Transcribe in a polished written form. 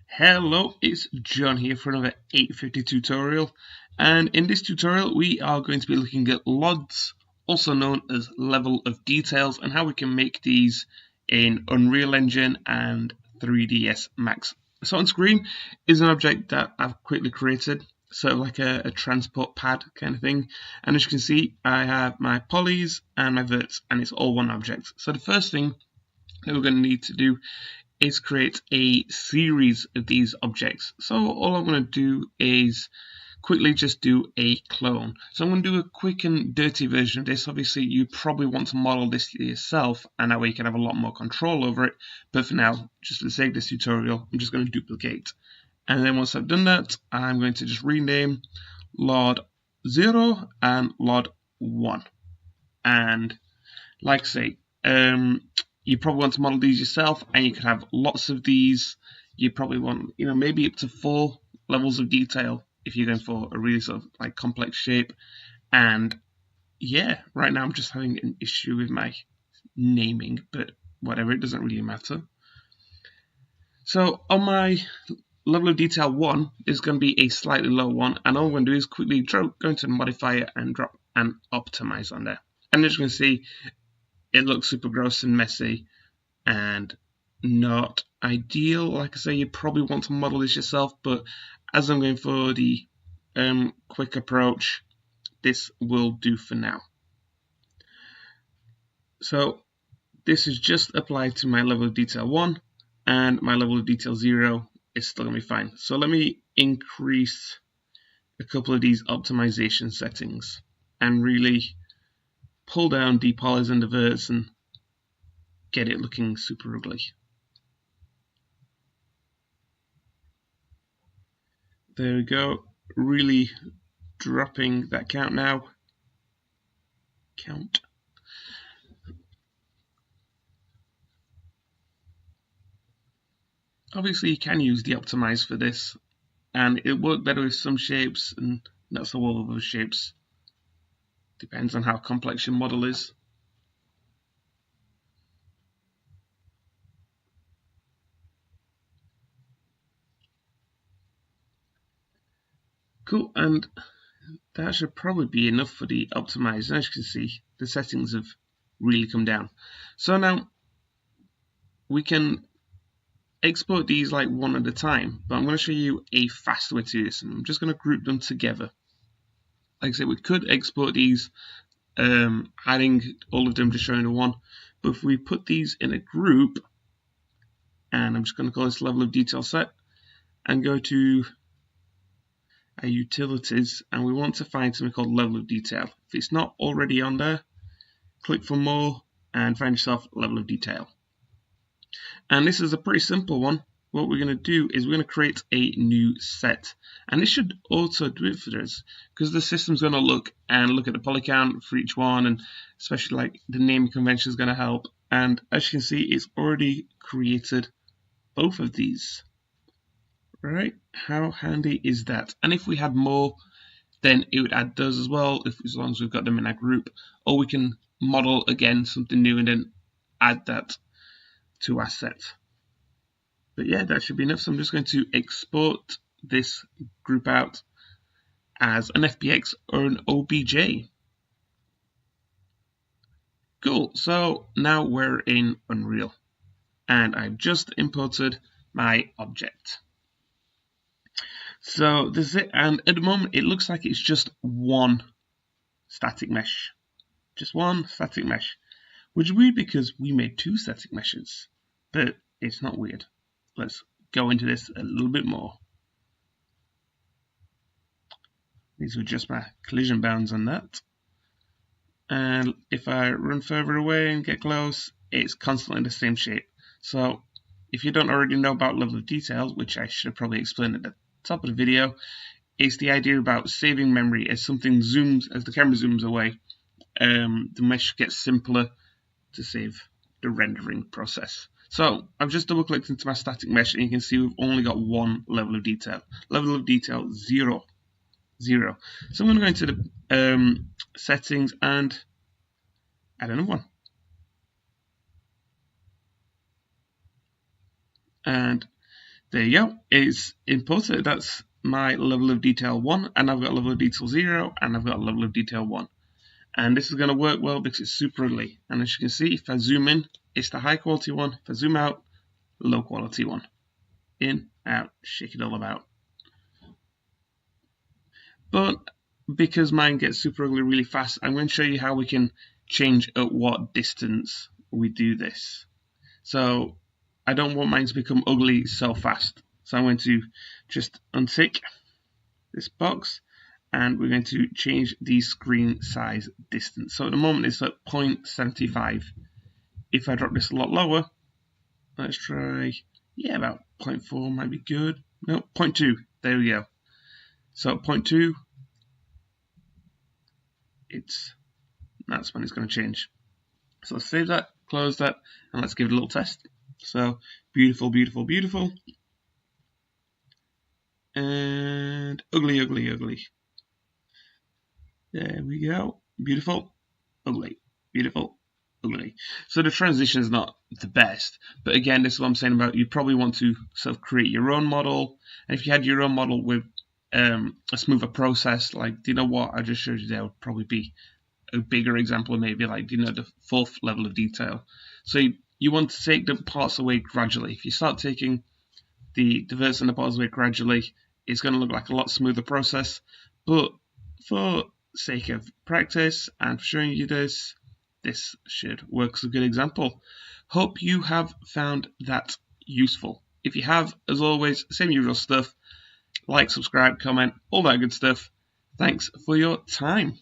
Hello, it's John here for another 850 tutorial, and in this tutorial we are going to be looking at LODs, also known as level of details, and how we can make these in Unreal Engine and 3ds Max. So on screen is an object that I've quickly created, sort of like a transport pad kind of thing, and as you can see I have my polys and my verts, and it's all one object. So the first thing that we're going to need to do is create a series of these objects. So all I'm going to do is quickly just do a clone. So I'm going to do a quick and dirty version of this. Obviously you probably want to model this yourself, and that way you can have a lot more control over it, but for now, just for the sake of this tutorial, I'm just going to duplicate. And then once I've done that, I'm going to just rename LOD 0 and LOD 1. And like I say, you probably want to model these yourself, and you could have lots of these. You probably want, maybe up to 4 levels of detail if you're going for a really sort of like complex shape. And yeah, right now I'm just having an issue with my naming, but whatever, it doesn't really matter. So on my level of detail 1 is going to be a slightly low one, and all I'm going to do is quickly go into the modifier and drop an optimize on there. And as you can see, it looks super gross and messy and not ideal. Like I say, you probably want to model this yourself, but as I'm going for the quick approach, this will do for now. So this is just applied to my level of detail 1, and my level of detail 0 is still going to be fine. So let me increase a couple of these optimization settings and really pull down the polys and the verts and get it looking super ugly. There we go, really dropping that count now. Obviously you can use the optimize for this, and it worked better with some shapes and not so well with other shapes. Depends on how complex your model is. Cool, and that should probably be enough for the optimize. As you can see, the settings have really come down. So now we can export these like one at a time, but I'm going to show you a faster way to do this, and I'm just going to group them together. Like I said, we could export these, adding all of them to show into one, but if we put these in a group, and I'm just going to call this level of detail set, and go to our utilities, and we want to find something called level of detail. If it's not already on there, click for more and find yourself level of detail. And this is a pretty simple one. What we're going to do is we're going to create a new set, and this should also do it for us, because the system's going to look at the poly count for each one, and especially like the naming convention is going to help. And as you can see, it's already created both of these. Right, how handy is that? And if we had more, then it would add those as well, as long as we've got them in our group, or we can model again something new and then add that to our set. But yeah, that should be enough. So I'm just going to export this group out as an FBX or an OBJ. Cool, so now we're in Unreal, and I've just imported my object. So this is it, and at the moment it looks like it's just one static mesh. Just one static mesh, which is weird because we made 2 static meshes, but it's not weird. Let's go into this a little bit more. These were just my collision bounds on that. And if I run further away and get close, it's constantly the same shape. So if you don't already know about level of detail, which I should probably explain at the top of the video, it's the idea about saving memory. As something zooms, as the camera zooms away, the mesh gets simpler to save the rendering process. So I've just double clicked into my static mesh, and you can see we've only got one level of detail. Level of detail 0. So I'm going to go into the settings and add another one. And There you go, it's inputted. That's my level of detail 1, and I've got a level of detail 0, and I've got a level of detail 1. And this is going to work well because it's super ugly. And as you can see, if I zoom in, it's the high quality one. If I zoom out, low quality one. In, out, shake it all about. But because mine gets super ugly really fast, I'm going to show you how we can change at what distance we do this. So I don't want mine to become ugly so fast. So I'm going to just untick this box, and we're going to change the screen size distance. So at the moment it's at 0.75. If I drop this a lot lower, let's try, about 0.4 might be good. No, 0.2, there we go. So at 0.2, that's when it's going to change. So let's save that, close that, and let's give it a little test. So beautiful, beautiful, beautiful. And ugly, ugly, ugly. There we go. Beautiful, ugly, beautiful, ugly. So the transition is not the best, but again, this is what I'm saying about you probably want to sort of create your own model. And if you had your own model with a smoother process, like, do you know what I just showed you there would probably be a bigger example, maybe like, the 4th level of detail. So you want to take the parts away gradually. If you start taking the verts and the parts away gradually, it's going to look like a lot smoother process. But for sake of practice and for showing you this should work as a good example. Hope you have found that useful. If you have, as always, same usual stuff. Like, subscribe, comment, all that good stuff. Thanks for your time.